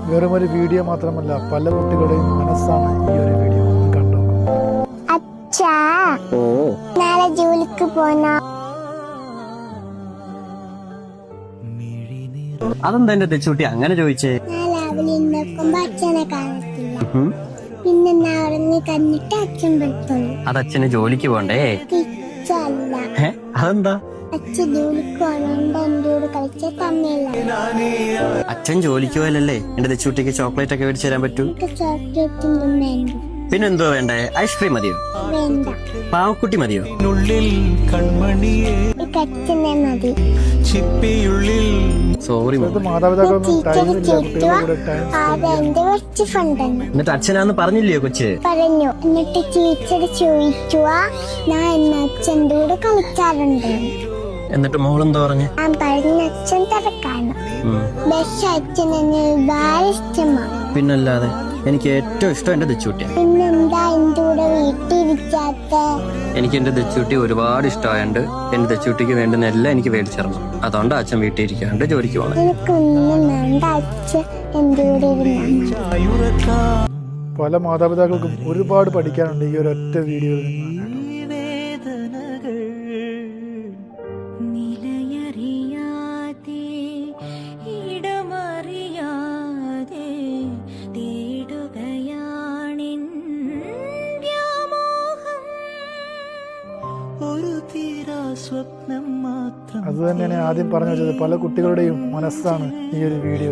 വെറും ഒരു വീഡിയോ മാത്രമല്ല, പല കുട്ടികളുടെയും മനസ്സാണ് ഈ ഒരു വീഡിയോ. കണ്ടോ? അച്ഛാ, നാളെ ജോലിക്ക് പോണോ? അതെന്താ എന്റെ തെച്ചുട്ടി അങ്ങനെ ചോദിച്ചേ? രാവിലെ ഉണ്ടാക്കുമ്പോ അച്ഛനെ കാണത്തില്ല, പിന്നെ ഉറങ്ങി കണ്ടിട്ട് അച്ഛൻ പറ്റുള്ളൂ. അത് അച്ഛന് ജോലിക്ക് പോണ്ടേ? അല്ല, അതെന്താ? അച്ഛൻ ജോലിക്ക് പോകണോണ്ട് എന്റെ കൂടെ കളിച്ച തമ്മില്ല. അച്ഛൻ ജോലിക്ക് പോയാലല്ലേ എന്റെ തെച്ചുട്ടിക്ക് ചോക്ലേറ്റ് ഒക്കെ മേടിച്ചു തരാൻ പറ്റൂ. ചോക്ലേറ്റ് ഒന്നും വേണ്ട. പിന്നെന്തോ വേണ്ടേ? ഐസ്ക്രീം മതിയോ? വേണ്ട. പാവക്കുട്ടി മതിയോ? അച്ഛനെ മതി. സോറി എന്നിട്ട് അച്ഛനാന്ന് പറഞ്ഞില്ലയോ കൊച്ച്? പറഞ്ഞു. എന്നിട്ട് ടീച്ചർ ചോദിക്കുവാ ഞാൻ എന്നെ അച്ഛൻ്റെ കൂടെ കളിക്കാറുണ്ട്. എന്നിട്ട് മോളെന്തോ പറഞ്ഞു? ഞാൻ പറഞ്ഞ അച്ഛൻ തിരക്കാണ്. പക്ഷെ അച്ഛൻ എന്നെ ഒരുപാട് ഇഷ്ടമാണ്. പിന്നല്ലാതെ എനിക്ക് ഏറ്റവും ഇഷ്ടം എന്റെ തെച്ചുട്ടിയാണ്. പിന്നെന്താ എന്റെ കൂടെ വീട്ടിലിരിക്കാത്ത? എനിക്ക് എന്റെ തെച്ചുട്ടി ഒരുപാട് ഇഷ്ടമായോണ്ട് എന്റെ തെച്ചുട്ടിക്ക് വേണ്ടുന്ന എല്ലാം എനിക്ക് മേടിച്ചിറങ്ങും. അതുകൊണ്ട് അച്ഛൻ വീട്ടിൽ ഇരിക്കാണ്ട് ജോലിക്ക് പോകണം. എനിക്കൊന്നും വേണ്ട, അച്ഛൻ എന്റെ കൂടെ ഇരുന്നാൽ. പല മാതാപിതാക്കൾക്കും ഒരുപാട് പഠിക്കാനുണ്ട് ഈ ഒരു ഒറ്റ വീഡിയോയിൽ നിന്ന്. അത് തന്നെയാണ് ആദ്യം പറഞ്ഞു വെച്ചത്, പല കുട്ടികളുടെയും മനസ്സാണ് ഈ ഒരു വീഡിയോ.